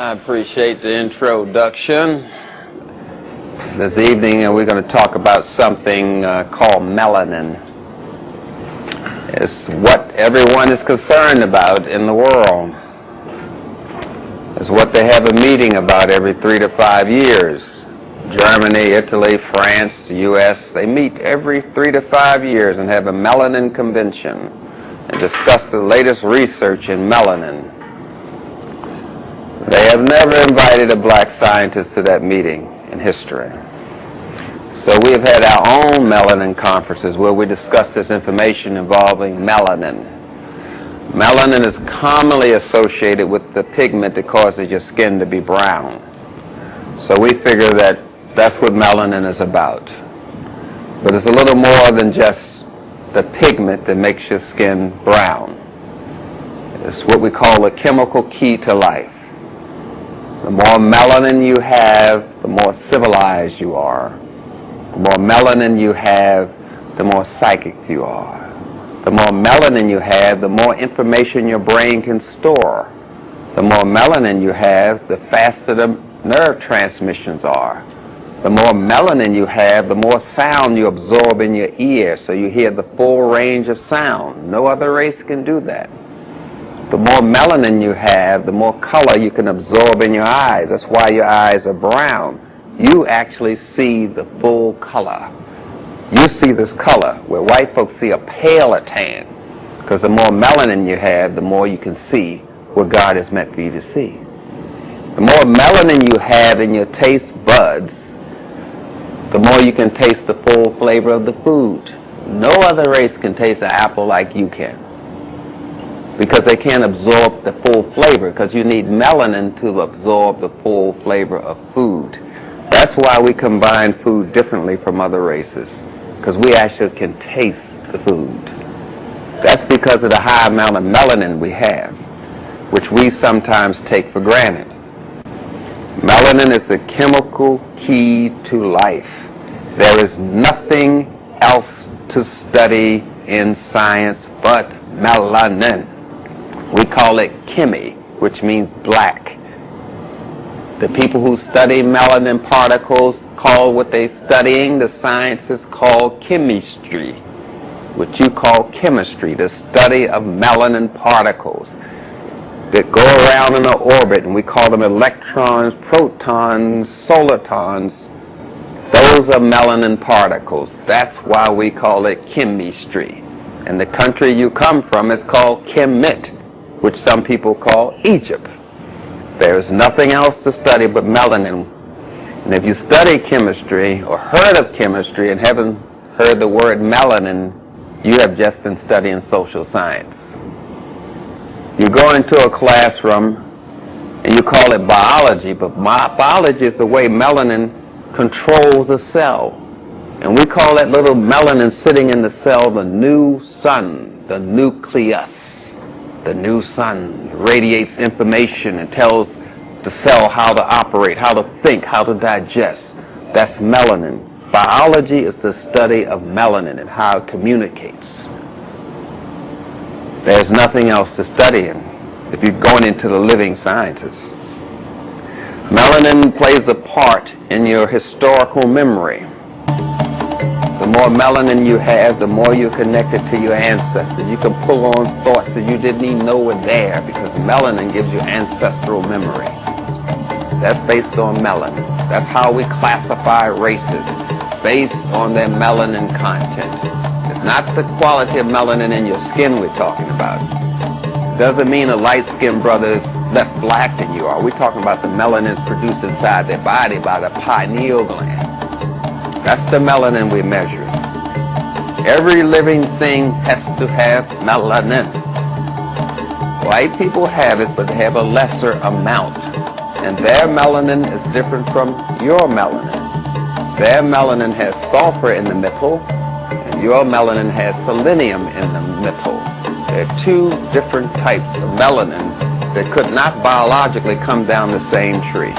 I appreciate the introduction. This evening we're going to talk about something called melanin. It's what everyone is concerned about in the world. It's what they have a meeting about every 3 to 5 years. Germany, Italy, France, the U.S., they meet every 3 to 5 years and have a melanin convention and discuss the latest research in melanin. They have never invited a black scientist to that meeting in history. So we have had our own melanin conferences where we discuss this information involving melanin. Melanin is commonly associated with the pigment that causes your skin to be brown. So we figure that that's what melanin is about. But it's a little more than just the pigment that makes your skin brown. It's what we call a chemical key to life. The more melanin you have, the more civilized you are. The more melanin you have, the more psychic you are. The more melanin you have, the more information your brain can store. The more melanin you have, the faster the nerve transmissions are. The more melanin you have, the more sound you absorb in your ear, so you hear the full range of sound. No other race can do that. The more melanin you have, the more color you can absorb in your eyes. That's why your eyes are brown. You actually see the full color. You see this color, where white folks see a paler tan. Because the more melanin you have, the more you can see what God has meant for you to see. The more melanin you have in your taste buds, the more you can taste the full flavor of the food. No other race can taste an apple like you can, because they can't absorb the full flavor, because you need melanin to absorb the full flavor of food. That's why we combine food differently from other races, because we actually can taste the food. That's because of the high amount of melanin we have, which we sometimes take for granted. Melanin is the chemical key to life. There is nothing else to study in science but melanin. We call it chemi, which means black. The people who study melanin particles call what they're studying, the sciences call chemistry, what you call chemistry, the study of melanin particles that go around in an orbit, and we call them electrons, protons, solitons. Those are melanin particles. That's why we call it chemistry. And the country you come from is called Kemet, which some people call Egypt. There's nothing else to study but melanin. And if you study chemistry or heard of chemistry and haven't heard the word melanin, you have just been studying social science. You go into a classroom and you call it biology, but biology is the way melanin controls the cell. And we call that little melanin sitting in the cell the new sun, the nucleus. The new sun radiates information and tells the cell how to operate, how to think, how to digest. That's melanin. Biology is the study of melanin and how it communicates. There's nothing else to study if you're going into the living sciences. Melanin plays a part in your historical memory. The more melanin you have, the more you're connected to your ancestors. You can pull on thoughts that you didn't even know were there, because melanin gives you ancestral memory. That's based on melanin. That's how we classify races, based on their melanin content. It's not the quality of melanin in your skin we're talking about. It doesn't mean a light-skinned brother is less black than you are. We're talking about the melanin produced inside their body by the pineal gland. That's the melanin we measure. Every living thing has to have melanin. White people have it, but they have a lesser amount. And their melanin is different from your melanin. Their melanin has sulfur in the middle, and your melanin has selenium in the middle. There are two different types of melanin that could not biologically come down the same tree.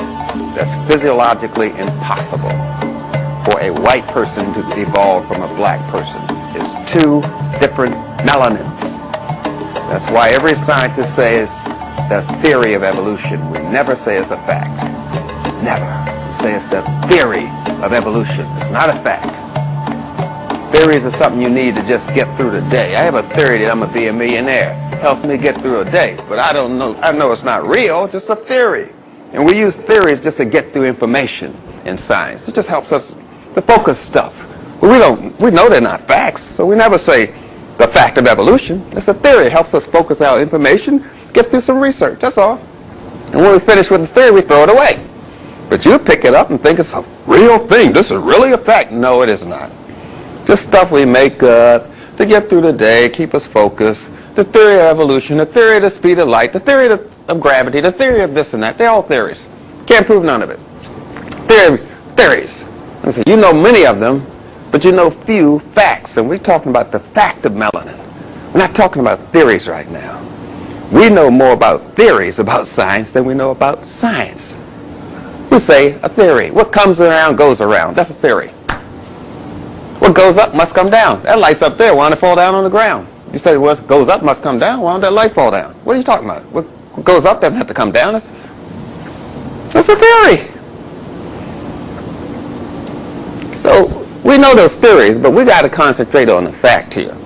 That's physiologically impossible for a white person to evolve from a black person. It's two different melanins. That's why every scientist says the theory of evolution. We never say it's a fact. Never. We say it's the theory of evolution. It's not a fact. Theories are something you need to just get through the day. I have a theory that I'm going to be a millionaire. It helps me get through a day. But I know it's not real, it's just a theory. And we use theories just to get through information in science. It just helps us to focus stuff. But we know they're not facts, so we never say the fact of evolution. It's a theory. It helps us focus our information, get through some research, that's all. And when we finish with the theory, we throw it away. But you pick it up and think it's a real thing. This is really a fact. No, it is not. Just stuff we make up to get through the day, keep us focused. The theory of evolution, the theory of the speed of light, the theory of gravity, the theory of this and that. They're all theories. Can't prove none of it. Theories. You know many of them, but you know few facts. And we're talking about the fact of melanin. We're not talking about theories right now. We know more about theories about science than we know about science. We say a theory. What comes around goes around. That's a theory. What goes up must come down. That light's up there. Why don't it fall down on the ground? You say what goes up must come down. Why don't that light fall down? What are you talking about? What goes up doesn't have to come down. That's a theory. So we know those theories, but we got to concentrate on the fact here.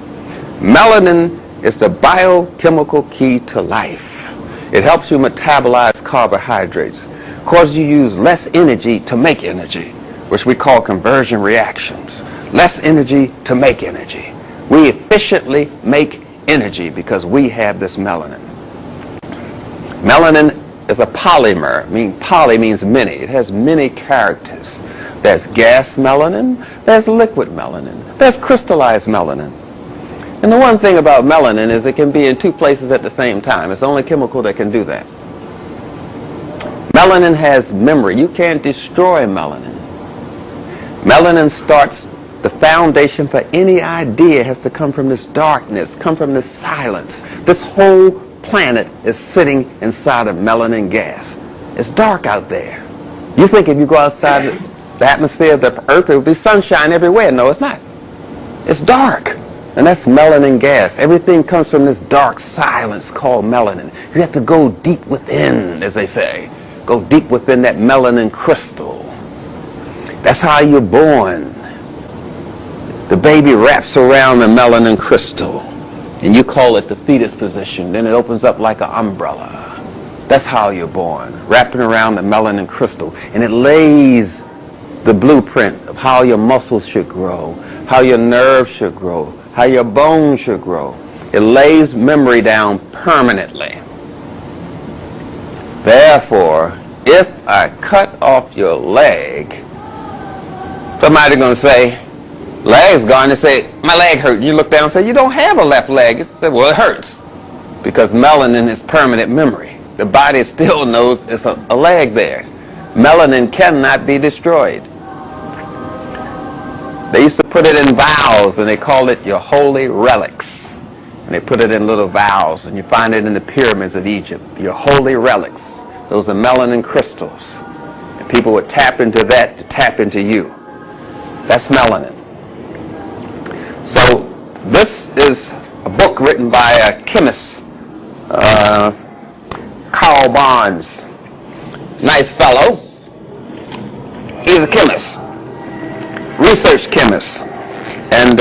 Melanin is the biochemical key to life. It helps you metabolize carbohydrates, causes you to use less energy to make energy, which we call conversion reactions. Less energy to make energy. We efficiently make energy because we have this melanin. Melanin is a polymer. Poly means many. It has many characters. There's gas melanin, there's liquid melanin, there's crystallized melanin. And the one thing about melanin is it can be in two places at the same time. It's the only chemical that can do that. Melanin has memory. You can't destroy melanin. Melanin starts, the foundation for any idea has to come from this darkness, come from this silence. This whole planet is sitting inside of melanin gas. It's dark out there. You think if you go outside the atmosphere of the earth, there will be sunshine everywhere. No, it's not. It's dark. And that's melanin gas. Everything comes from this dark silence called melanin. You have to go deep within, as they say. Go deep within that melanin crystal. That's how you're born. The baby wraps around the melanin crystal, and you call it the fetus position. Then it opens up like an umbrella. That's how you're born, wrapping around the melanin crystal. And it lays the blueprint of how your muscles should grow, how your nerves should grow, how your bones should grow. It lays memory down permanently. Therefore, if I cut off your leg, somebody's going to say, leg's gone. They say, my leg hurt. You look down and say, you don't have a left leg. You say, well, it hurts. Because melanin is permanent memory. The body still knows it's a leg there. Melanin cannot be destroyed. They used to put it in vials, and they called it your holy relics. And they put it in little vials, and you find it in the pyramids of Egypt. Your holy relics. Those are melanin crystals. And people would tap into that to tap into you. That's melanin. So this is a book written by a chemist, Carl Barnes. Nice fellow. He's a chemist. Research chemist. And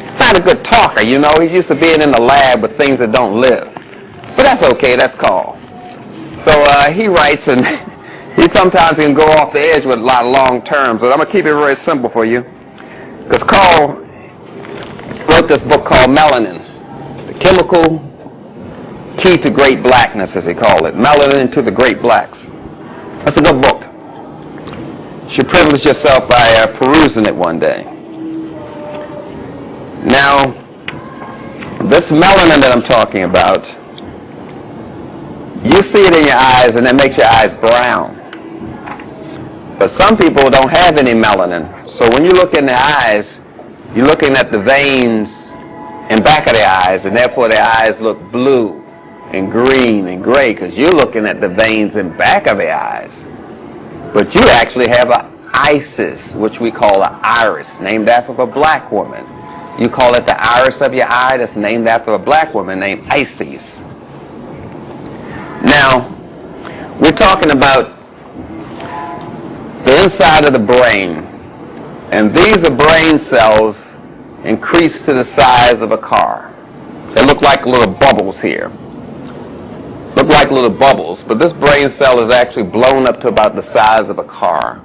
he's not a good talker, you know. He's used to being in the lab with things that don't live. But that's okay, that's Carl. So he writes, and he sometimes can go off the edge with a lot of long terms. But I'm going to keep it very simple for you. Because Carl wrote this book called Melanin, the chemical key to great blackness, as he called it. Melanin to the great blacks. That's a good book. You should privilege yourself by perusing it one day. Now, this melanin that I'm talking about, you see it in your eyes, and that makes your eyes brown. But some people don't have any melanin. So when you look in their eyes, you're looking at the veins in back of their eyes, and therefore their eyes look blue and green and gray, because you're looking at the veins in back of their eyes. But you actually have an iris, which we call an iris, named after a black woman. You call it the iris of your eye, that's named after a black woman named Isis. Now, we're talking about the inside of the brain, and these are brain cells increased to the size of a car. They look like little bubbles here. Look like little bubbles, but this brain cell is actually blown up to about the size of a car.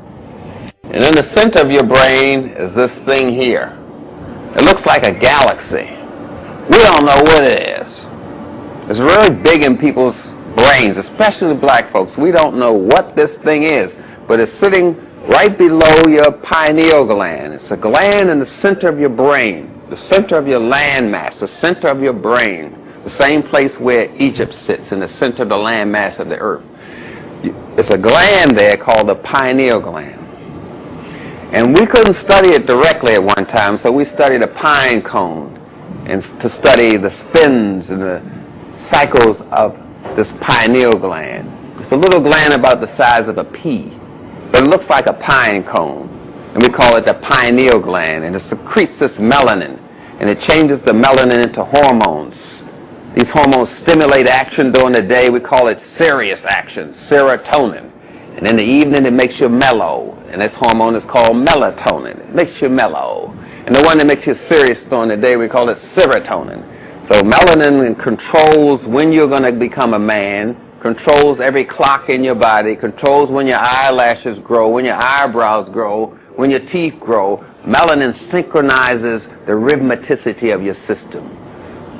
And in the center of your brain is this thing here. It looks like a galaxy. We don't know what it is. It's really big in people's brains, especially black folks. We don't know what this thing is, but it's sitting right below your pineal gland. It's a gland in the center of your brain, the center of your landmass, the center of your brain, the same place where Egypt sits, in the center of the landmass of the earth. It's a gland there called the pineal gland. And we couldn't study it directly at one time, so we studied a pine cone and to study the spins and the cycles of this pineal gland. It's a little gland about the size of a pea, but it looks like a pine cone, and we call it the pineal gland, and it secretes this melanin, and it changes the melanin into hormones. These hormones stimulate action during the day. We call it serious action, serotonin. And in the evening, it makes you mellow, and this hormone is called melatonin. It makes you mellow. And the one that makes you serious during the day, we call it serotonin. So melanin controls when you're going to become a man, controls every clock in your body, controls when your eyelashes grow, when your eyebrows grow, when your teeth grow. Melanin synchronizes the rhythmicity of your system,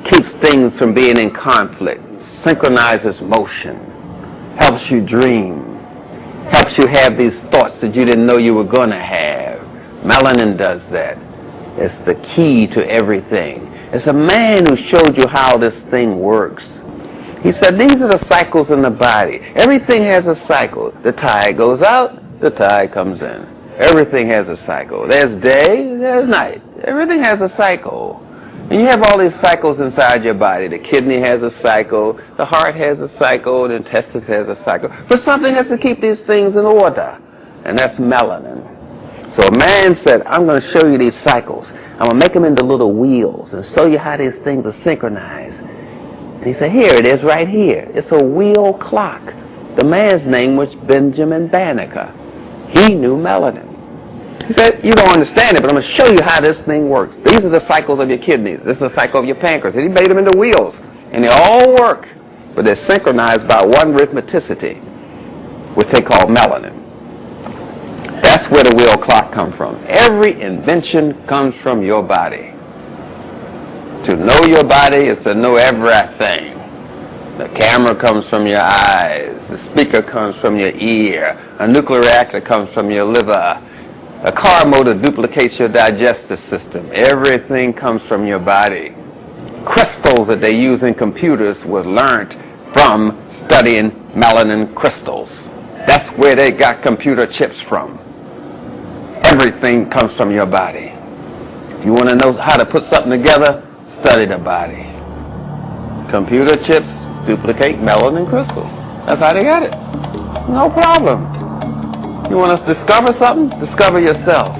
keeps things from being in conflict, synchronizes motion, helps you dream, helps you have these thoughts that you didn't know you were going to have. Melanin does that. It's the key to everything. It's a man who showed you how this thing works. He said, these are the cycles in the body. Everything has a cycle. The tide goes out, the tide comes in. Everything has a cycle. There's day, there's night. Everything has a cycle. And you have all these cycles inside your body. The kidney has a cycle, the heart has a cycle, the intestines has a cycle. But something has to keep these things in order, and that's melanin. So a man said, I'm going to show you these cycles. I'm going to make them into little wheels and show you how these things are synchronized. And he said, here it is right here. It's a wheel clock. The man's name was Benjamin Banneker. He knew melanin. He said, you don't understand it, but I'm going to show you how this thing works. These are the cycles of your kidneys. This is the cycle of your pancreas. And he made them into wheels. And they all work, but they're synchronized by one rhythmicity, which they call melanin. That's where the wheel clock comes from. Every invention comes from your body. To know your body is to know everything. The camera comes from your eyes. The speaker comes from your ear. A nuclear reactor comes from your liver. A car motor duplicates your digestive system. Everything comes from your body. Crystals that they use in computers were learned from studying melanin crystals. That's where they got computer chips from. Everything comes from your body. If you want to know how to put something together, study the body. Computer chips duplicate melanin crystals. That's how they got it. No problem. You want to discover something? Discover yourself.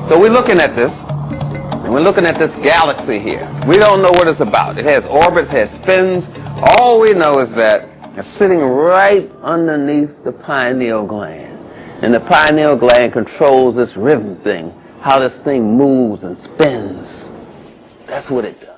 So we're looking at this, and we're looking at this galaxy here. We don't know what it's about. It has orbits, has spins. All we know is that it's sitting right underneath the pineal gland. And the pineal gland controls this rhythm thing, how this thing moves and spins. That's what it does.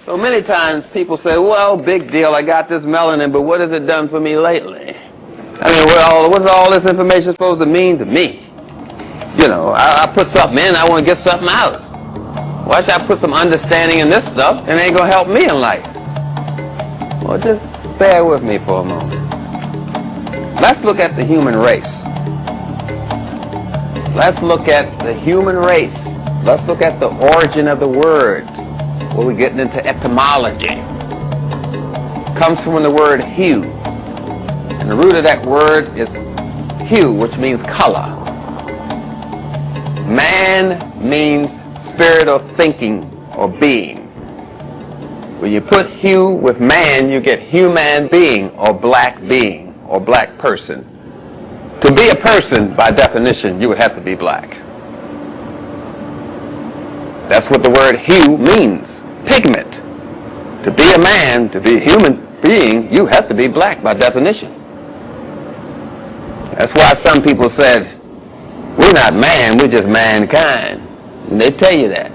So many times people say, well, big deal, I got this melanin, but what has it done for me lately? I mean, what's all this information supposed to mean to me? You know, I put something in, I want to get something out. Why should I put some understanding in this stuff and it ain't going to help me in life? Well, just bear with me for a moment. Let's look at the human race. Let's look at the human race. Let's look at the origin of the word. Well, we're getting into etymology. It comes from the word hue. And the root of that word is hue, which means color. Man means spirit of thinking or being. When you put hue with man, you get human being or black person. To be a person, by definition, you would have to be black. That's what the word hue means, pigment. To be a man, to be a human being, you have to be black by definition. That's why some people said, we're not man, we're just mankind. And they tell you that,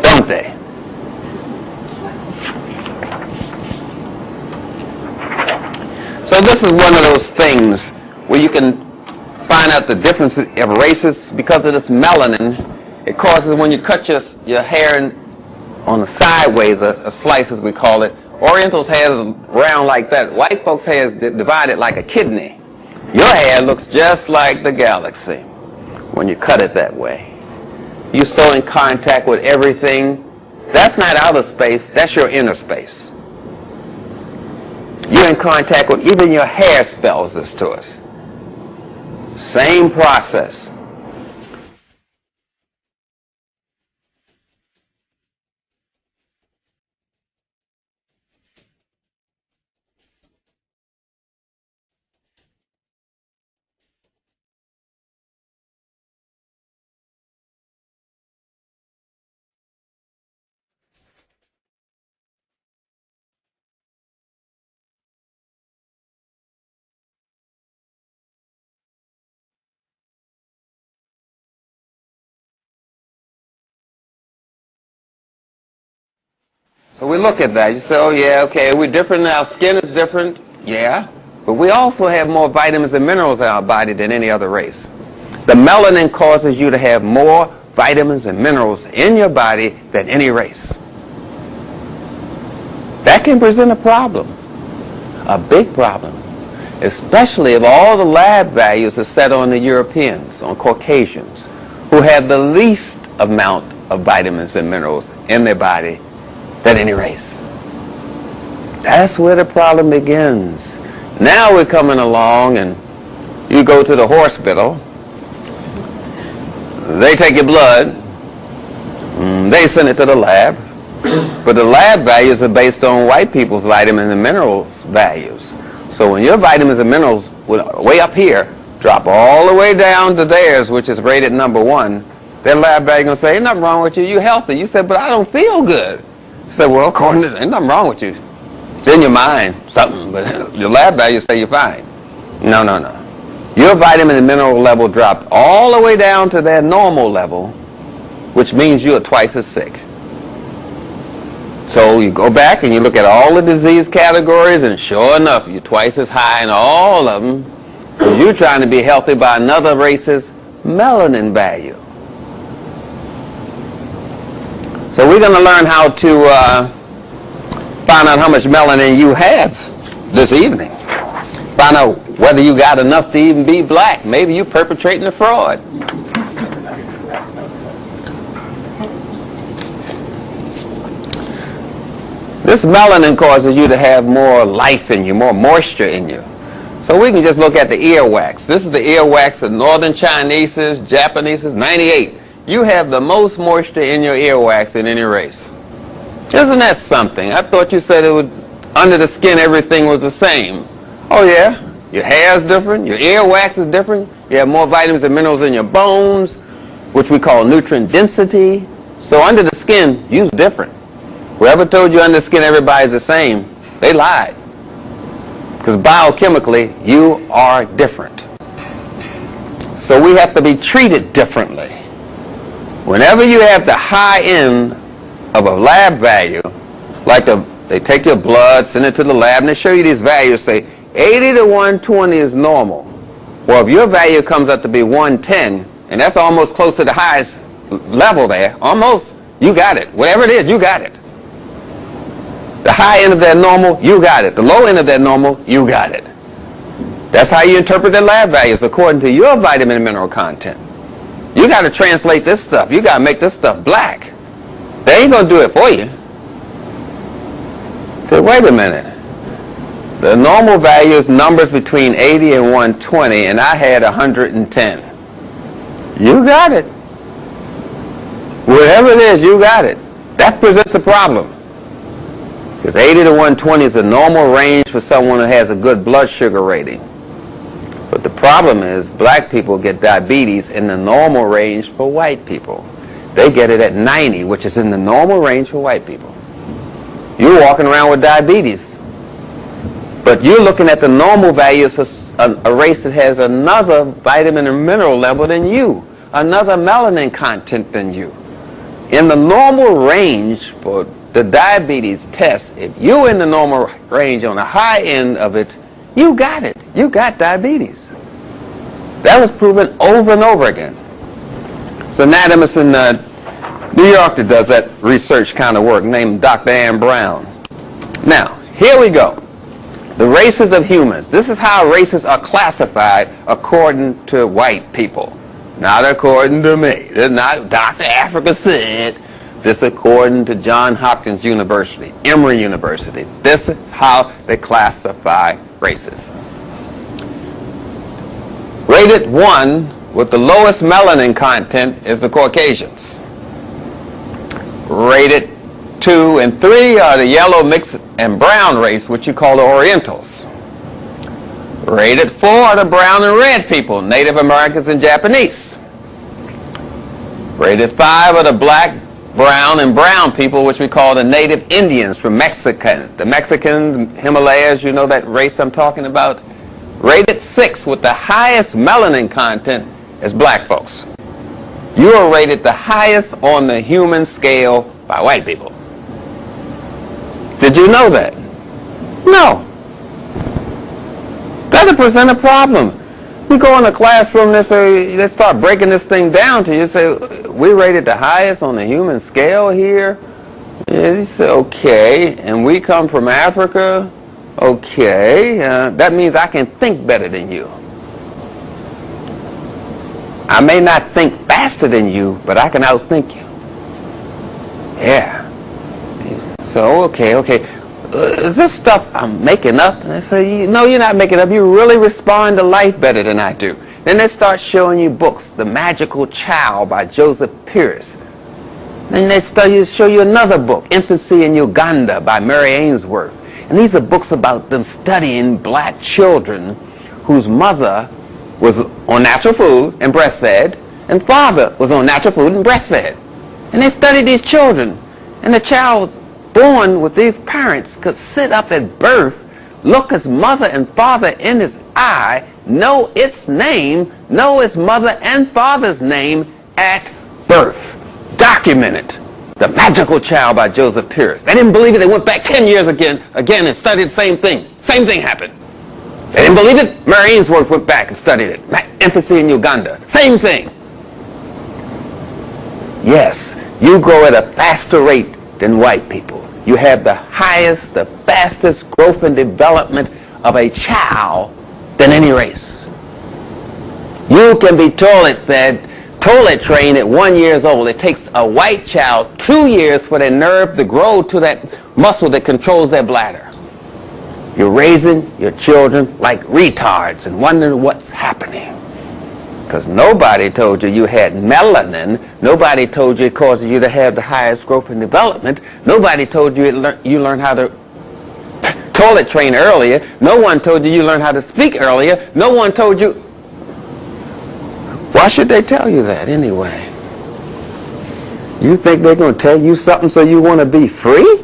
don't they? So this is one of those things where you can find out the differences of races because of this melanin. It causes, when you cut your hair on the sideways, a slice as we call it, Oriental's hair is round like that. White folks' hair is divided like a kidney. Your hair looks just like the galaxy when you cut it that way. You're so in contact with everything. That's not outer space, that's your inner space. You're in contact with, even your hair spells this to us. Same process. So we look at that. You say, oh yeah, okay, we're different now. Skin is different. Yeah. But we also have more vitamins and minerals in our body than any other race. The melanin causes you to have more vitamins and minerals in your body than any race. That can present a problem. A big problem. Especially if all the lab values are set on the Europeans, on Caucasians, who have the least amount of vitamins and minerals in their body than any race. That's where the problem begins. Now we're coming along and you go to the hospital, they take your blood, they send it to the lab, but the lab values are based on white people's vitamins and minerals values. So when your vitamins and minerals way up here drop all the way down to theirs, which is rated number 1, their lab value going to say, ain't nothing wrong with you, you're healthy. You said, but I don't feel good. You said, well, according to, ain't nothing wrong with you. It's in your mind, something, but your lab values say you're fine. No. Your vitamin and mineral level dropped all the way down to their normal level, which means you are twice as sick. So you go back and you look at all the disease categories, and sure enough, you're twice as high in all of them, because you're trying to be healthy by another race's melanin value. So we're going to learn how to find out how much melanin you have this evening. Find out whether you got enough to even be black. Maybe you're perpetrating a fraud. This melanin causes you to have more life in you, more moisture in you. So we can just look at the earwax. This is the earwax of Northern Chineses, Japaneses, 98. You have the most moisture in your earwax in any race. Isn't that something? I thought you said it would, under the skin everything was the same. Oh yeah, your hair is different, your earwax is different, you have more vitamins and minerals in your bones, which we call nutrient density. So under the skin, you're different. Whoever told you under the skin everybody's the same, they lied. Because biochemically, you are different. So we have to be treated differently. Whenever you have the high end of a lab value, like they take your blood, send it to the lab, and they show you these values, say 80 to 120 is normal. Well, if your value comes up to be 110, and that's almost close to the highest level there, almost, you got it. Whatever it is, you got it. The high end of that normal, you got it. The low end of that normal, you got it. That's how you interpret the lab values according to your vitamin and mineral content. You got to translate this stuff. You got to make this stuff black. They ain't going to do it for you. Say, wait a minute. The normal value is numbers between 80 and 120, and I had 110. You got it. Whatever it is, you got it. That presents a problem. Because 80 to 120 is a normal range for someone who has a good blood sugar rating. But the problem is black people get diabetes in the normal range for white people. They get it at 90, which is in the normal range for white people. You're walking around with diabetes. But you're looking at the normal values for a race that has another vitamin and mineral level than you, another melanin content than you. In the normal range for the diabetes test, if you're in the normal range on the high end of it, you got it. You got diabetes. That was proven over and over again. So anatomist in New York that does that research kind of work named Dr. Ann Brown. Now, here we go. The races of humans. This is how races are classified according to white people. Not according to me. This is not Dr. Afrika said. This is according to Johns Hopkins University, Emory University. This is how they classify races. Rated 1 with the lowest melanin content is the Caucasians. Rated 2 and 3 are the yellow, mixed, and brown race, which you call the Orientals. Rated 4 are the brown and red people, Native Americans and Japanese. Rated 5 are the black, brown, and brown people, which we call the Native Indians from Mexico. The Mexicans, Himalayas, you know that race I'm talking about? Rated 6 with the highest melanin content is black folks. You are rated the highest on the human scale by white people. Did you know that? No. Doesn't present a problem. You go in a classroom, they start breaking this thing down to you. Say, we rated the highest on the human scale here. You say, okay, and we come from Africa. Okay, that means I can think better than you. I may not think faster than you, but I can outthink you. Yeah. So, okay. Is this stuff I'm making up? And I say, no, you're not making up. You really respond to life better than I do. Then they start showing you books, The Magical Child by Joseph Pierce. Then they start to show you another book, Infancy in Uganda by Mary Ainsworth. And these are books about them studying black children whose mother was on natural food and breastfed, and father was on natural food and breastfed. And they studied these children. And the child born with these parents could sit up at birth, look his mother and father in his eye, know its name, know his mother and father's name at birth. Documented. The Magical Child by Joseph Pierce. They didn't believe it. They went back 10 years again and studied the same thing. Same thing happened. They didn't believe it. Mary Ainsworth went back and studied it. Infancy in Uganda. Same thing. Yes, you grow at a faster rate than white people. You have the highest, the fastest growth and development of a child than any race. You can be toilet trained at 1 year old. It takes a white child 2 years for their nerve to grow to that muscle that controls their bladder. You're raising your children like retards and wondering what's happening. Because nobody told you had melanin. Nobody told you it causes you to have the highest growth and development. Nobody told you you learn how to toilet train earlier. No one told you learn how to speak earlier. No one told you. Why should they tell you that anyway? You think they're going to tell you something so you want to be free?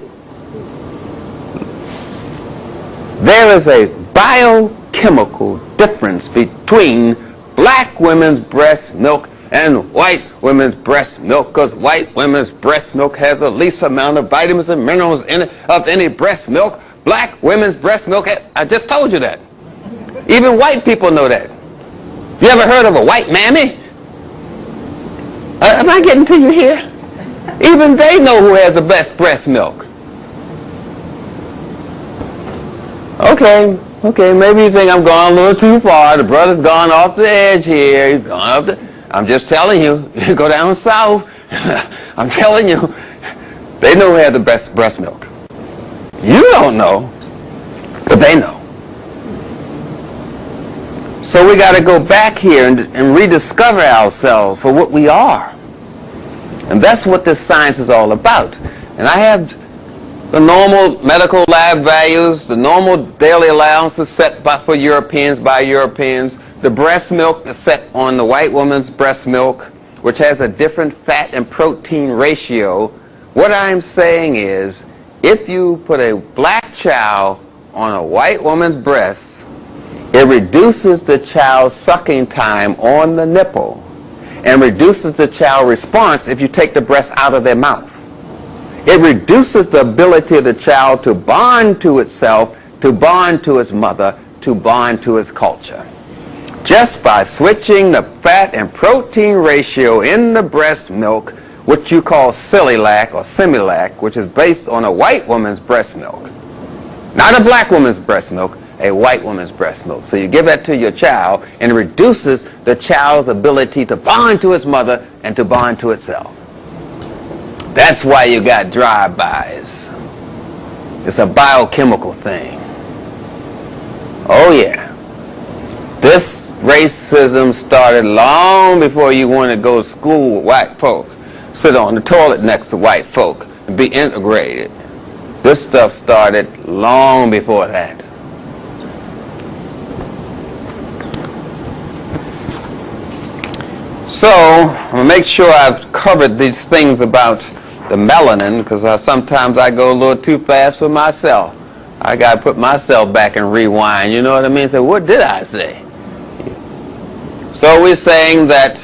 There is a biochemical difference between black women's breast milk and white women's breast milk, because white women's breast milk has the least amount of vitamins and minerals in it of any breast milk. Black women's breast milk, I just told you that. Even white people know that. You ever heard of a white mammy? Am I getting to you here? Even they know who has the best breast milk. Okay, maybe you think I'm going a little too far. The brother's gone off the edge here. He's gone up the... I'm just telling you, you go down south. I'm telling you, they know who has the best breast milk. You don't know, but they know. So we got to go back here and rediscover ourselves for what we are. And that's what this science is all about. And I have the normal medical lab values, the normal daily allowances set for Europeans by Europeans. The breast milk is set on the white woman's breast milk, which has a different fat and protein ratio. What I'm saying is, if you put a black child on a white woman's breast, it reduces the child's sucking time on the nipple and reduces the child response if you take the breast out of their mouth. It reduces the ability of the child to bond to itself, to bond to its mother, to bond to its culture. Just by switching the fat and protein ratio in the breast milk, which you call Similac or Similac, which is based on a white woman's breast milk. Not a black woman's breast milk, a white woman's breast milk. So you give that to your child, and it reduces the child's ability to bond to its mother and to bond to itself. That's why you got drive-bys. It's a biochemical thing. Oh yeah. This racism started long before you want to go to school with white folk. Sit on the toilet next to white folk and be integrated. This stuff started long before that. So, I'm going to make sure I've covered these things about the melanin, because sometimes I go a little too fast for myself. I got to put myself back and rewind, you know what I mean? So what did I say? So we're saying that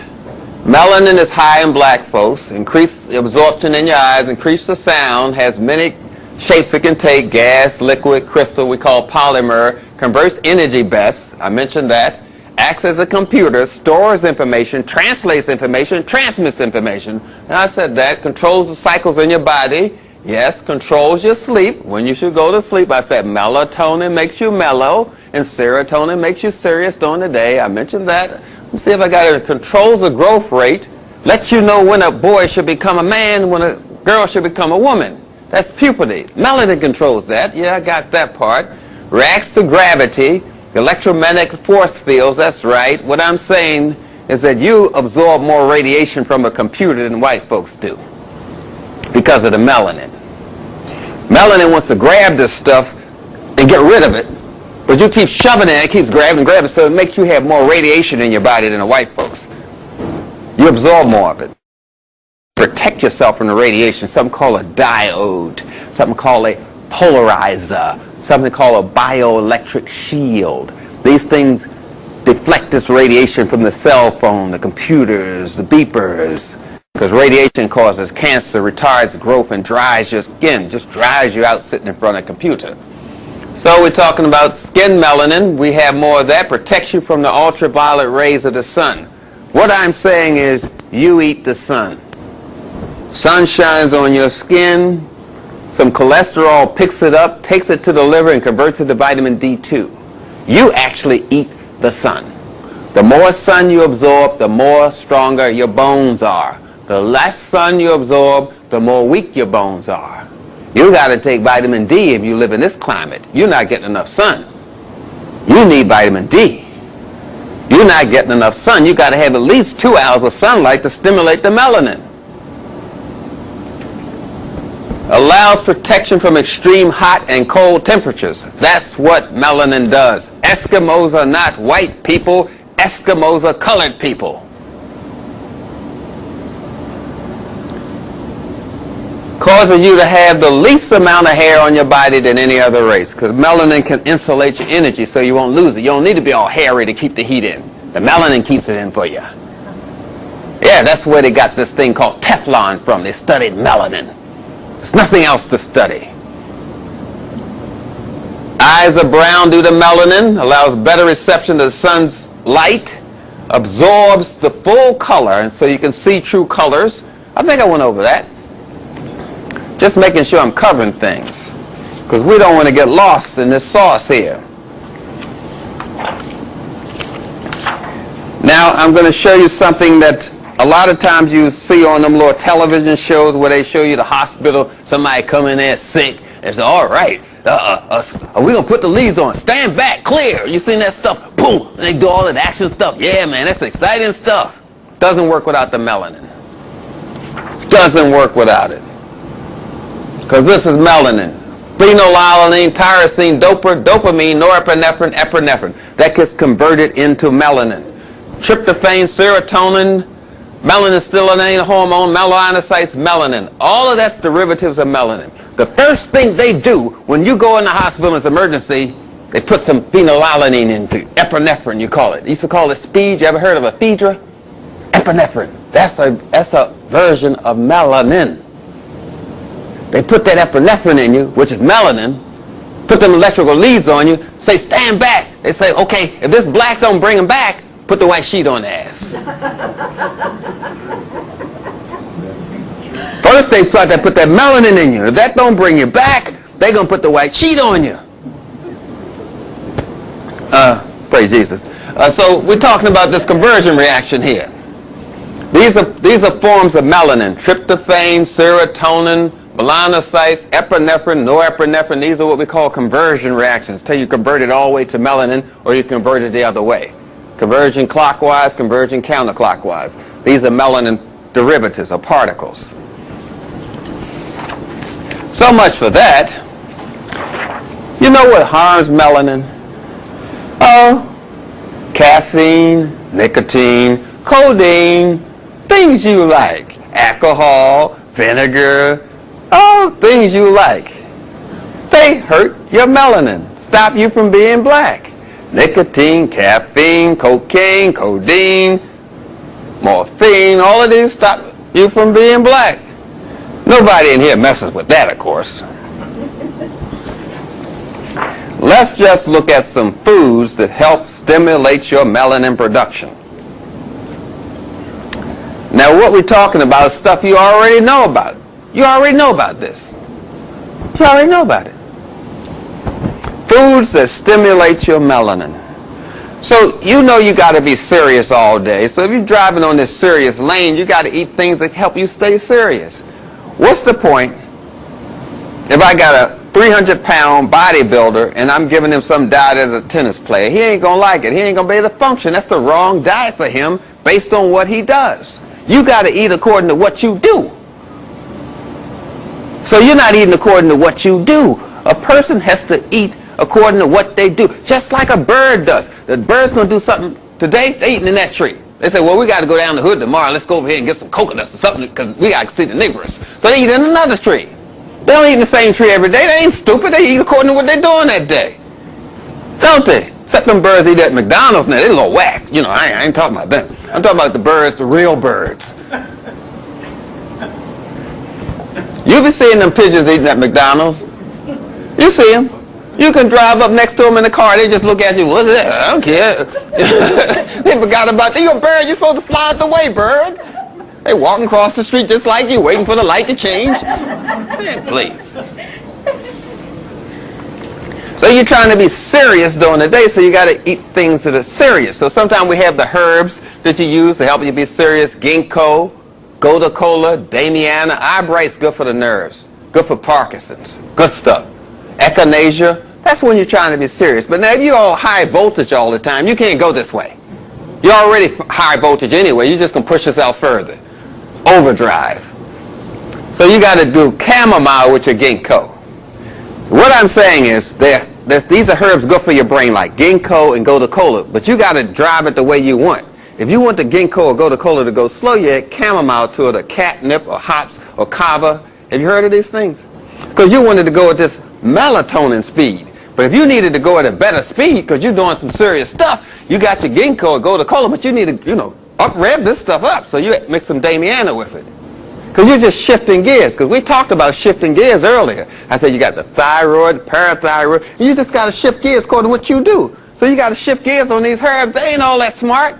melanin is high in black folks, increased absorption in your eyes, increase the sound, has many shapes it can take, gas, liquid, crystal, we call polymer, converts energy best, I mentioned that, acts as a computer, stores information, translates information, transmits information. And I said that, controls the cycles in your body. Yes, controls your sleep. When you should go to sleep, I said melatonin makes you mellow, and serotonin makes you serious during the day. I mentioned that. Let me see if I got it. Controls the growth rate, lets you know when a boy should become a man, when a girl should become a woman. That's puberty. Melanin controls that. Yeah, I got that part. Reacts to gravity. Electromagnetic force fields, that's right. What I'm saying is that you absorb more radiation from a computer than white folks do because of the melanin. Melanin wants to grab this stuff and get rid of it, but you keep shoving it, it keeps grabbing, so it makes you have more radiation in your body than the white folks. You absorb more of it. Protect yourself from the radiation, something called a diode, something called a polarizer, something called a bioelectric shield. These things deflect this radiation from the cell phone, the computers, the beepers, because radiation causes cancer, retards growth, and dries your skin, just dries you out sitting in front of a computer. So we're talking about skin melanin. We have more of that, protects you from the ultraviolet rays of the sun. What I'm saying is you eat the sun. Sun shines on your skin. Some cholesterol picks it up, takes it to the liver, and converts it to vitamin D2. You actually eat the sun. The more sun you absorb, the more stronger your bones are. The less sun you absorb, the more weak your bones are. You got to take vitamin D if you live in this climate. You're not getting enough sun. You need vitamin D. You're not getting enough sun. You got to have at least 2 hours of sunlight to stimulate the melanin. Allows protection from extreme hot and cold temperatures. That's what melanin does. Eskimos are not white people. Eskimos are colored people. Causes you to have the least amount of hair on your body than any other race, because melanin can insulate your energy so you won't lose it. You don't need to be all hairy to keep the heat in. The melanin keeps it in for you. Yeah, that's where they got this thing called Teflon from. They studied melanin. There's nothing else to study. Eyes are brown due to melanin, allows better reception to the sun's light, absorbs the full color, and so you can see true colors. I think I went over that. Just making sure I'm covering things, because we don't want to get lost in this sauce here. Now I'm going to show you something that a lot of times you see on them little television shows where they show you the hospital, somebody come in there sick, and say, all right, we're going to put the leads on, stand back, clear. You seen that stuff? Boom, and they do all that action stuff. Yeah, man, that's exciting stuff. Doesn't work without the melanin. Doesn't work without it. Because this is melanin. Phenylalanine, tyrosine, dopamine, norepinephrine, epinephrine. That gets converted into melanin. Tryptophan, serotonin, melanin-stimulating hormone, melanocytes, melanin. All of that's derivatives of melanin. The first thing they do when you go in the hospital as emergency, they put some phenylalanine into epinephrine, you call it. You used to call it speed. You ever heard of ephedra? Epinephrine. That's a version of melanin. They put that epinephrine in you, which is melanin, put them electrical leads on you, say, stand back. They say, okay, if this black don't bring them back, put the white sheet on the ass. First they put that melanin in you. If that don't bring you back, they're going to put the white sheet on you. Praise Jesus. So we're talking about this conversion reaction here. These are forms of melanin. Tryptophan, serotonin, melanocytes, epinephrine, norepinephrine. These are what we call conversion reactions. Till you convert it all the way to melanin, or you convert it the other way. Conversion clockwise, conversion counterclockwise. These are melanin derivatives or particles. So much for that. You know what harms melanin? Oh, caffeine, nicotine, codeine, things you like. Alcohol, vinegar, all things you like. They hurt your melanin, stop you from being black. Nicotine, caffeine, cocaine, codeine, morphine, all of these stop you from being black. Nobody in here messes with that, of course. Let's just look at some foods that help stimulate your melanin production. Now, what we're talking about is stuff you already know about. You already know about this. You already know about it. Foods that stimulate your melanin. So you know you got to be serious all day. So if you're driving on this serious lane, you got to eat things that help you stay serious. What's the point if I got a 300-pound bodybuilder and I'm giving him some diet as a tennis player? He ain't going to like it. He ain't going to be able to function. That's the wrong diet for him based on what he does. You got to eat according to what you do. So you're not eating according to what you do. A person has to eat according to what they do, just like a bird does. The bird's going to do something today, they're eating in that tree. They say, well, we got to go down the hood tomorrow. Let's go over here and get some coconuts or something because we got to see the neighbors. So they eat in another tree. They don't eat in the same tree every day. They ain't stupid. They eat according to what they're doing that day. Don't they? Except them birds eat at McDonald's now. They're a little whack. You know, I ain't talking about them. I'm talking about the birds, the real birds. You be seeing them pigeons eating at McDonald's. You see them. You can drive up next to them in the car. They just look at you. What's that? I don't care. They forgot about you. You're a bird. You're supposed to fly out the way, bird. They walking across the street just like you, waiting for the light to change. Man, please. So you're trying to be serious during the day, so you got to eat things that are serious. So sometimes we have the herbs that you use to help you be serious. Ginkgo, Gotu Kola, Damiana. Eyebright's good for the nerves. Good for Parkinson's. Good stuff. Echinacea. That's when you're trying to be serious. But now if you're all high voltage all the time, you can't go this way. You're already high voltage anyway. You're just going to push yourself further. Overdrive. So you got to do chamomile with your ginkgo. What I'm saying is these are herbs good for your brain like ginkgo and Gotu Kola, but you got to drive it the way you want. If you want the ginkgo or Gotu Kola to go slow, you add chamomile to it, or catnip, or hops, or kava. Have you heard of these things? Because you wanted to go at this melatonin speed. But if you needed to go at a better speed because you're doing some serious stuff, you got your ginkgo or Gotu Kola, but you need to, up-rev this stuff up. So you mix some Damiana with it. Because you're just shifting gears. Because we talked about shifting gears earlier. I said you got the thyroid, parathyroid. You just got to shift gears according to what you do. So you got to shift gears on these herbs. They ain't all that smart.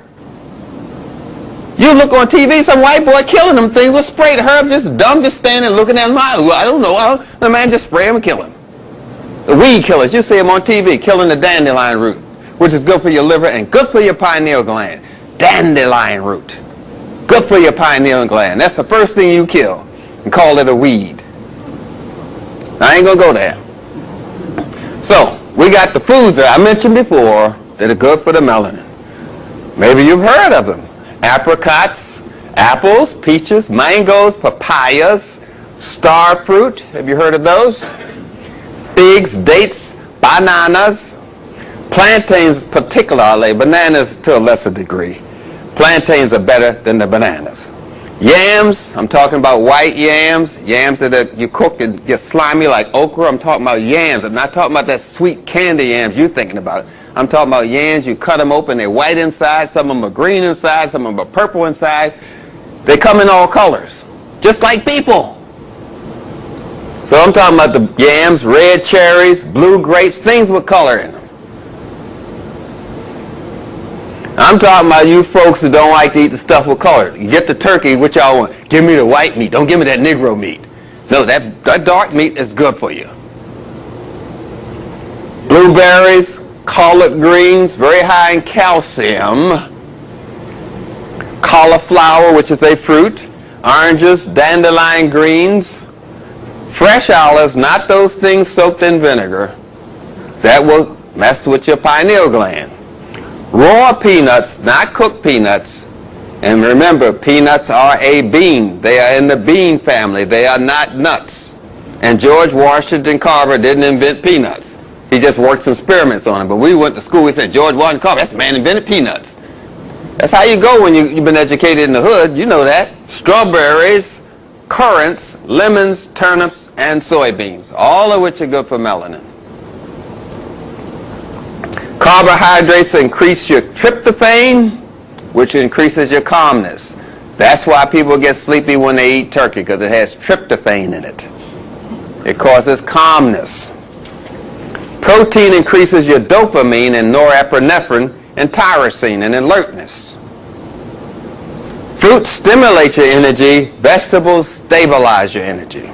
You look on TV, some white boy killing them things with spray. The herb just dumb, just standing looking at him. I don't know. The man just spray him and kill him. The weed killers, you see them on TV killing the dandelion root, which is good for your liver and good for your pineal gland. Dandelion root. Good for your pineal gland. That's the first thing you kill and call it a weed. I ain't going to go there. So, we got the foods that I mentioned before that are good for the melanin. Maybe you've heard of them. Apricots, Apples, peaches, mangoes, papayas, star fruit. Have you heard of those? Figs, dates, bananas, plantains particularly, bananas to a lesser degree. Plantains are better than the bananas. Yams, I'm talking about white yams, yams that you cook and get slimy like okra. I'm talking about yams. I'm not talking about that sweet candy yams you're thinking about. I'm talking about yams, you cut them open, they're white inside, some of them are green inside, some of them are purple inside. They come in all colors, just like people. So I'm talking about the yams, red cherries, blue grapes, things with color in them. I'm talking about you folks who don't like to eat the stuff with color. You get the turkey, what y'all want? Give me the white meat. Don't give me that Negro meat. No, that dark meat is good for you. Blueberries, collard greens, very high in calcium. Cauliflower, which is a fruit. Oranges, dandelion greens. Fresh olives, not those things soaked in vinegar. That will mess with your pineal gland. Raw peanuts, not cooked peanuts. And remember, peanuts are a bean. They are in the bean family. They are not nuts. And George Washington Carver didn't invent peanuts. He just worked some experiments on them. But we went to school, we said, George Washington Carver, that's the man who invented peanuts. That's how you go when you've been educated in the hood. You know that. Strawberries, currants, lemons, turnips, and soybeans, all of which are good for melanin. Carbohydrates increase your tryptophan, which increases your calmness. That's why people get sleepy when they eat turkey, because it has tryptophan in it. It causes calmness. Protein increases your dopamine and norepinephrine and tyrosine and alertness. Fruits stimulate your energy. Vegetables stabilize your energy.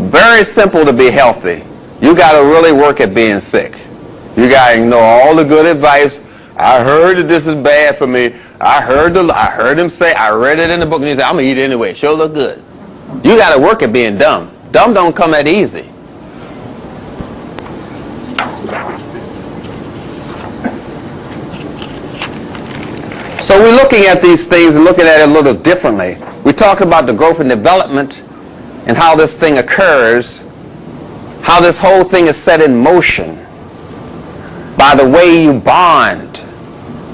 Very simple to be healthy. You got to really work at being sick. You got to ignore all the good advice. I heard that this is bad for me. I heard him say, I read it in the book, and he said, I'm going to eat it anyway. It sure look good. You got to work at being dumb. Dumb don't come that easy. So we're looking at these things and looking at it a little differently. We talk about the growth and development and how this thing occurs, how this whole thing is set in motion by the way you bond.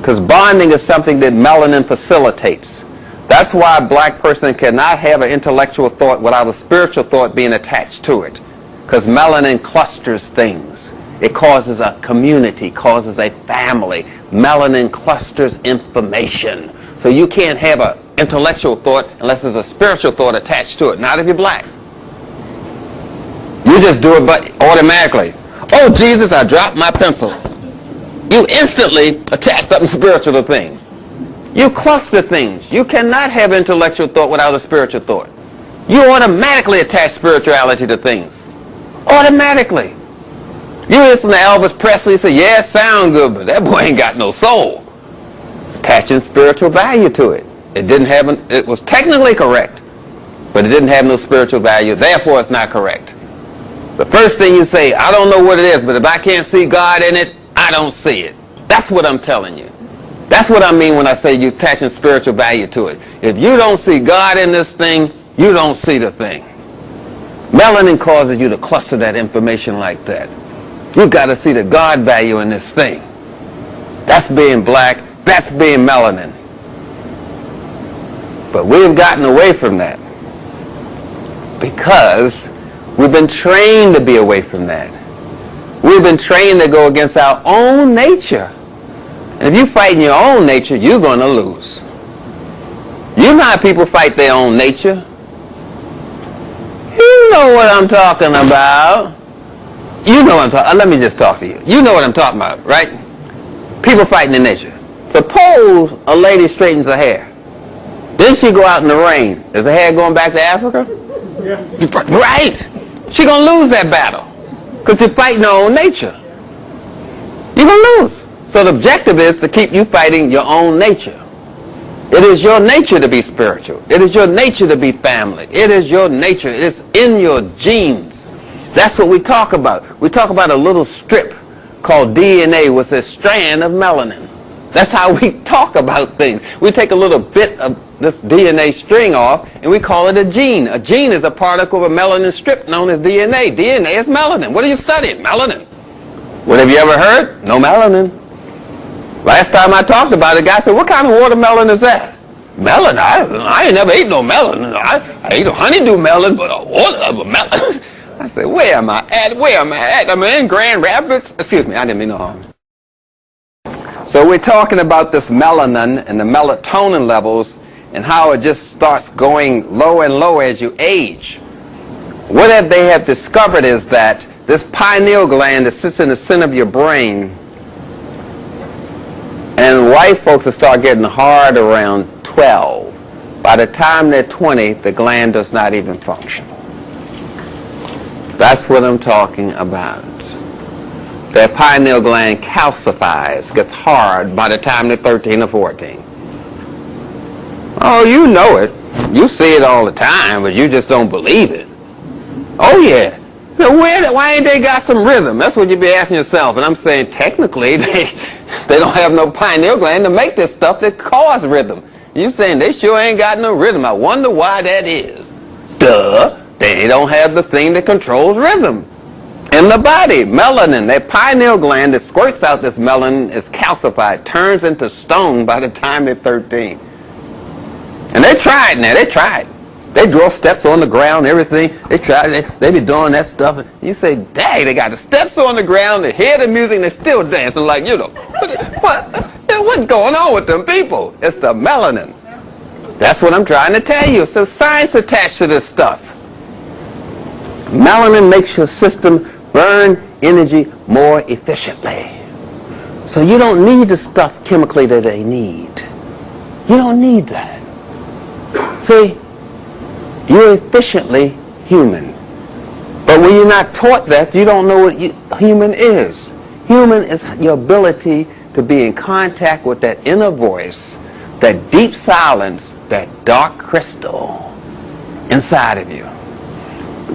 Because bonding is something that melanin facilitates. That's why a black person cannot have an intellectual thought without a spiritual thought being attached to it. Because melanin clusters things. It causes a community, causes a family. Melanin clusters information. So you can't have an intellectual thought unless there's a spiritual thought attached to it. Not if you're black. You just do it but automatically. Oh, Jesus, I dropped my pencil. You instantly attach something spiritual to things. You cluster things. You cannot have intellectual thought without a spiritual thought. You automatically attach spirituality to things. Automatically. You listen to Elvis Presley and say, yeah, it sounds good, but that boy ain't got no soul. Attaching spiritual value to it. It was technically correct, but it didn't have no spiritual value, therefore it's not correct. The first thing you say, I don't know what it is, but if I can't see God in it, I don't see it. That's what I'm telling you. That's what I mean when I say you're attaching spiritual value to it. If you don't see God in this thing, you don't see the thing. Melanin causes you to cluster that information like that. You've got to see the God value in this thing. That's being black. That's being melanin. But we've gotten away from that because we've been trained to be away from that. We've been trained to go against our own nature. And if you fight in your own nature, you're going to lose. You know how people fight their own nature. You know what I'm talking about. You know what I'm talking about. Let me just talk to you. You know what I'm talking about, right? People fighting their nature. Suppose a lady straightens her hair. Then she go out in the rain. Is her hair going back to Africa? Yeah. Right. She's going to lose that battle. Because you're fighting her own nature. You're going to lose. So the objective is to keep you fighting your own nature. It is your nature to be spiritual. It is your nature to be family. It is your nature. It is in your genes. That's what we talk about. We talk about a little strip called DNA with a strand of melanin. That's how we talk about things. We take a little bit of this DNA string off and we call it a gene. A gene is a particle of a melanin strip known as DNA. DNA is melanin. What are you studying? Melanin. What have you ever heard? No melanin. Last time I talked about it, the guy said, what kind of watermelon is that? Melon? I ain't never ate no melon. I ate a honeydew melon, but a watermelon. I said, where am I at? Where am I at? I'm in Grand Rapids. Excuse me, I didn't mean no harm. So we're talking about this melanin and the melatonin levels and how it just starts going low and low as you age. What they have discovered is that this pineal gland that sits in the center of your brain, and white folks will start getting hard around 12. By the time they're 20, the gland does not even function. That's what I'm talking about. Their pineal gland calcifies, gets hard by the time they're 13 or 14. Oh, you know it. You see it all the time, but you just don't believe it. Oh, yeah. Now, why ain't they got some rhythm? That's what you be asking yourself. And I'm saying, technically, they don't have no pineal gland to make this stuff that cause rhythm. You saying they sure ain't got no rhythm. I wonder why that is. Duh. They don't have the thing that controls rhythm. In the body, melanin, that pineal gland that squirts out this melanin is calcified, turns into stone by the time they're 13. And they tried now, they tried. They draw steps on the ground, everything. They try, they be doing that stuff. And you say, dang, they got the steps on the ground, they hear the music, and they're still dancing like, what's going on with them people? It's the melanin. That's what I'm trying to tell you. So science attached to this stuff. Melanin makes your system burn energy more efficiently. So you don't need the stuff chemically that they need. You don't need that. See, you're efficiently human. But when you're not taught that, you don't know what human is. Human is your ability to be in contact with that inner voice, that deep silence, that dark crystal inside of you.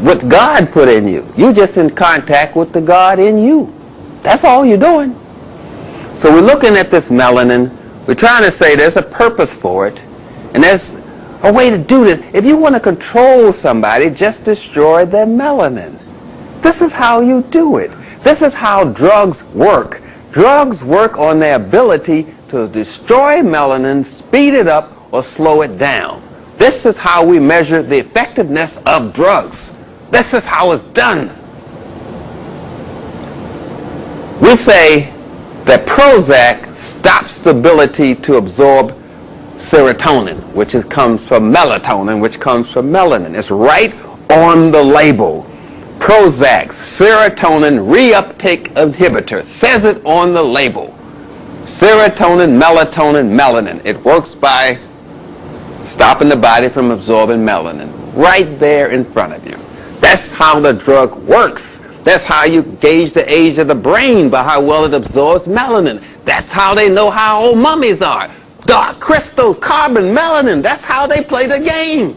What God put in you. You're just in contact with the God in you. That's all you're doing. So we're looking at this melanin. We're trying to say there's a purpose for it. And there's a way to do this. If you want to control somebody, just destroy their melanin. This is how you do it. This is how drugs work. Drugs work on their ability to destroy melanin, speed it up, or slow it down. This is how we measure the effectiveness of drugs. This is how it's done. We say that Prozac stops the ability to absorb serotonin, which comes from melatonin, which comes from melanin. It's right on the label. Prozac, serotonin reuptake inhibitor, says it on the label. Serotonin, melatonin, melanin. It works by stopping the body from absorbing melanin. Right there in front of you. That's how the drug works. That's how you gauge the age of the brain by how well it absorbs melanin. That's how they know how old mummies are. Dark crystals, carbon, melanin. That's how they play the game.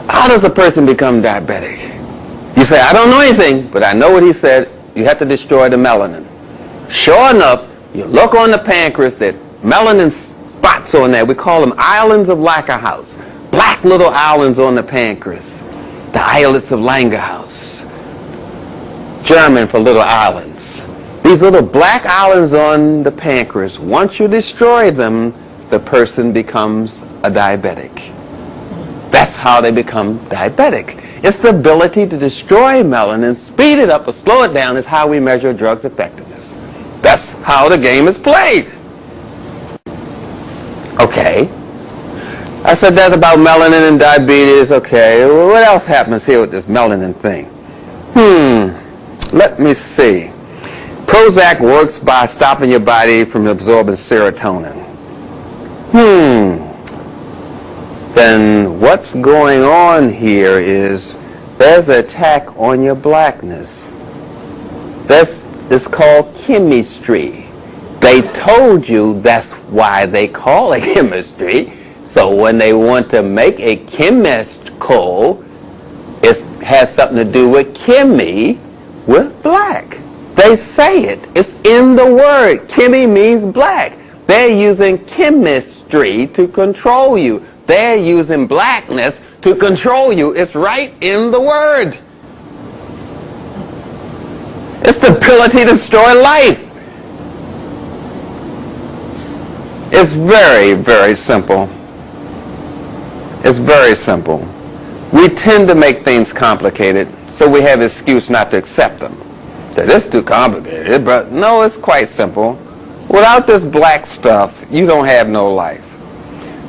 How does a person become diabetic? You say, I don't know anything, but I know what he said. You have to destroy the melanin. Sure enough, you look on the pancreas, that melanin spots on there. We call them islands of Langerhans. Black little islands on the pancreas. The islets of Langerhans. German for little islands. These little black islands on the pancreas, once you destroy them, the person becomes a diabetic. That's how they become diabetic. It's the ability to destroy melanin, speed it up or slow it down is how we measure a drug's effectiveness. That's how the game is played. Okay. I said that's about melanin and diabetes. Okay. Well, what else happens here with this melanin thing? Let me see. Prozac works by stopping your body from absorbing serotonin. Then what's going on here is there's an attack on your blackness. It's called chemistry. They told you that's why they call it chemistry. So when they want to make a chemical, it has something to do with chemi, with black. They say it. It's in the word. Chemi means black. They're using chemistry to control you. They're using blackness to control you. It's right in the word. It's the ability to destroy life. It's very, very simple. It's very simple. We tend to make things complicated, so we have an excuse not to accept them. Say, this is too complicated, but no, it's quite simple. Without this black stuff, you don't have no life.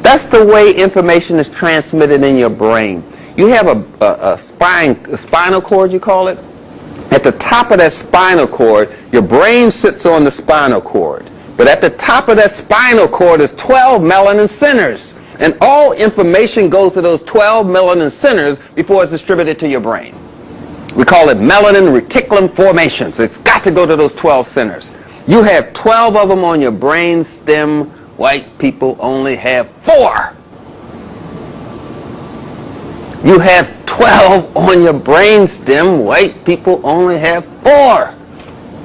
That's the way information is transmitted in your brain. You have a spinal cord, you call it. At the top of that spinal cord, your brain sits on the spinal cord. But at the top of that spinal cord is 12 melanin centers. And all information goes to those 12 melanin centers before it's distributed to your brain. We call it melanin reticulum formations. It's got to go to those 12 centers. You have 12 of them on your brain stem. White people only have 4. You have 12 on your brain stem. White people only have 4.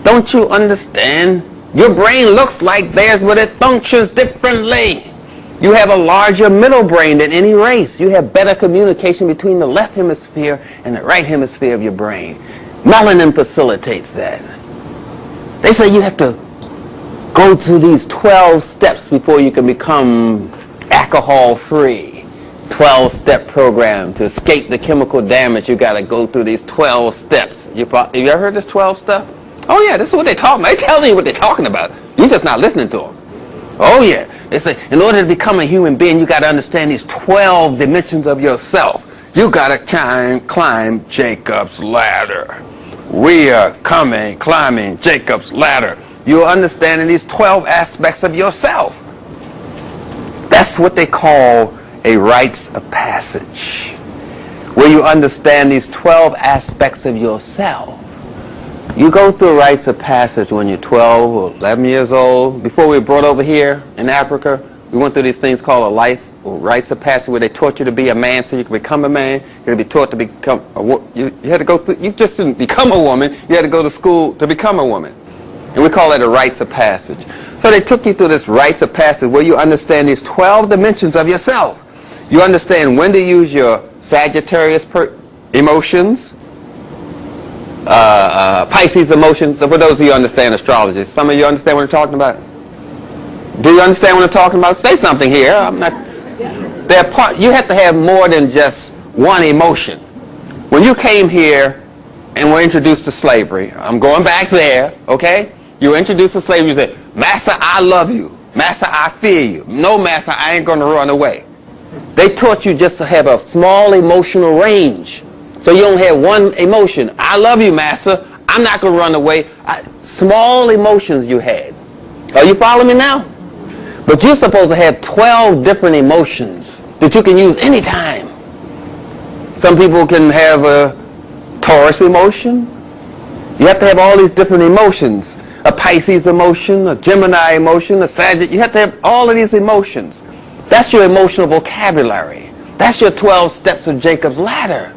Don't you understand? Your brain looks like theirs, but it functions differently. You have a larger middle brain than any race. You have better communication between the left hemisphere and the right hemisphere of your brain. Melanin facilitates that. They say you have to go through these 12 steps before you can become alcohol-free. 12-step program. To escape the chemical damage, you got to go through these 12 steps. Have you ever heard this 12 step? Oh yeah, this is what they're talking about. They're telling you what they're talking about. You're just not listening to them. Oh yeah. They say, in order to become a human being, you got to understand these 12 dimensions of yourself. You got to climb Jacob's ladder. We are climbing Jacob's ladder. You're understanding these 12 aspects of yourself. That's what they call a rites of passage, where you understand these 12 aspects of yourself. You go through rites of passage when you're 12 or 11 years old. Before we were brought over here in Africa, we went through these things called a life or rites of passage, where they taught you to be a man so you could become a man. You had to be taught to become you had to go through. You just didn't become a woman. You had to go to school to become a woman, and we call it a rites of passage. So they took you through this rites of passage where you understand these 12 dimensions of yourself. You understand when to use your Sagittarius emotions. Pisces emotions. So for those of you who understand astrology, some of you understand what I'm talking about? Do you understand what I'm talking about? Say something here. I'm not. You have to have more than just one emotion. When you came here and were introduced to slavery, I'm going back there, okay? You were introduced to slavery, you said, Master, I love you. Master, I fear you. No, Master, I ain't going to run away. They taught you just to have a small emotional range. So you don't have one emotion. I love you, Master. I'm not going to run away. Small emotions you had. Are you following me now? But you're supposed to have 12 different emotions that you can use anytime. Some people can have a Taurus emotion. You have to have all these different emotions. A Pisces emotion, a Gemini emotion, a Sagittarius. You have to have all of these emotions. That's your emotional vocabulary. That's your 12 steps of Jacob's ladder.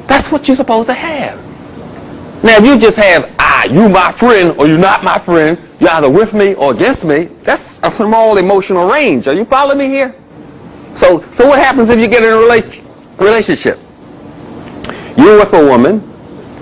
That's what you're supposed to have. Now, if you just have, you my friend, or you're not my friend, you're either with me or against me, that's a small emotional range. Are you following me here? So what happens if you get in a relationship? You're with a woman,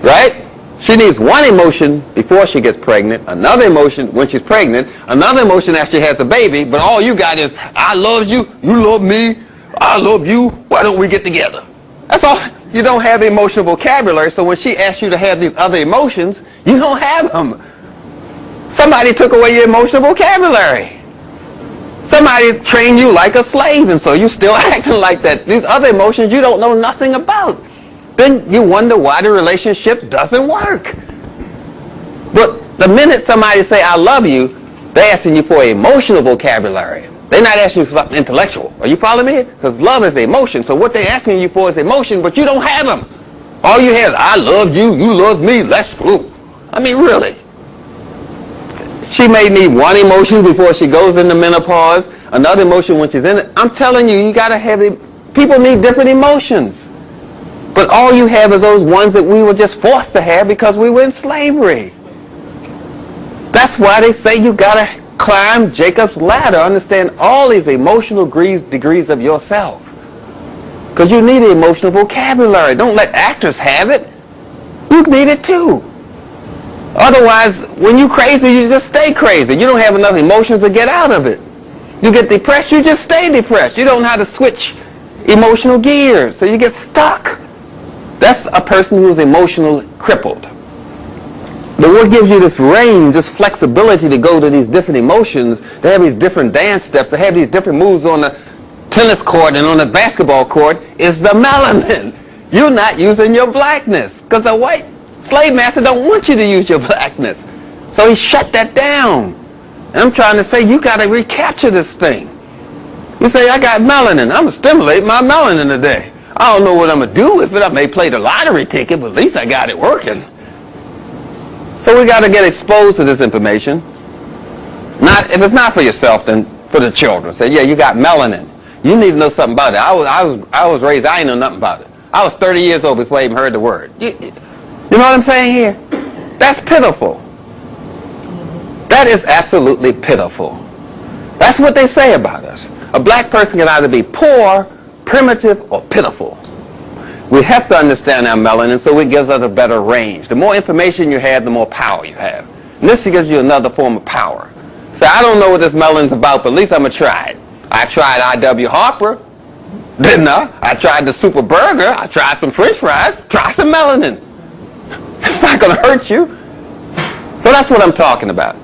right? She needs one emotion before she gets pregnant, another emotion when she's pregnant, another emotion after she has a baby, but all you got is, I love you, you love me, I love you, why don't we get together? That's all. You don't have the emotional vocabulary, so when she asks you to have these other emotions, you don't have them. Somebody took away your emotional vocabulary. Somebody trained you like a slave, and so you're still acting like that. These other emotions you don't know nothing about. Then you wonder why the relationship doesn't work. But the minute somebody say, I love you, they're asking you for emotional vocabulary. They're not asking you for something intellectual. Are you following me? Because love is emotion. So what they're asking you for is emotion, but you don't have them. All you have is, I love you, you love me, let's screw. I mean, really. She may need one emotion before she goes into menopause, another emotion when she's in it. I'm telling you, you got to have people need different emotions. But all you have is those ones that we were just forced to have because we were in slavery. That's why they say you got to climb Jacob's ladder, understand all these emotional degrees of yourself. Because you need an emotional vocabulary. Don't let actors have it. You need it too. Otherwise, when you're crazy, you just stay crazy. You don't have enough emotions to get out of it. You get depressed, you just stay depressed. You don't know how to switch emotional gears, so you get stuck. That's a person who is emotionally crippled. But what gives you this range, this flexibility to go to these different emotions, to have these different dance steps, to have these different moves on the tennis court and on the basketball court, is the melanin. You're not using your blackness, because the white slave master don't want you to use your blackness. So he shut that down. And I'm trying to say, you got to recapture this thing. You say, I got melanin. I'm going to stimulate my melanin today. I don't know what I'm going to do with it. I may play the lottery ticket, but at least I got it working. So we got to get exposed to this information. If it's not for yourself, then for the children. Say, yeah, you got melanin. You need to know something about it. I was raised, I ain't know nothing about it. I was 30 years old before I even heard the word. You know what I'm saying here? That's pitiful. That is absolutely pitiful. That's what they say about us. A black person can either be poor, primitive, or pitiful. We have to understand our melanin so it gives us a better range. The more information you have, the more power you have. And this gives you another form of power. So I don't know what this melanin's about, but at least I'm going to try it. I tried I.W. Harper, didn't I? I tried the Super Burger. I tried some French fries. Try some melanin. It's not going to hurt you. So that's what I'm talking about.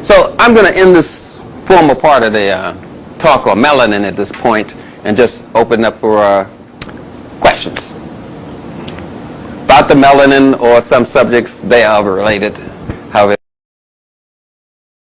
So I'm going to end this formal part of the talk on melanin at this point and just open up for questions about the melanin or some subjects they are related.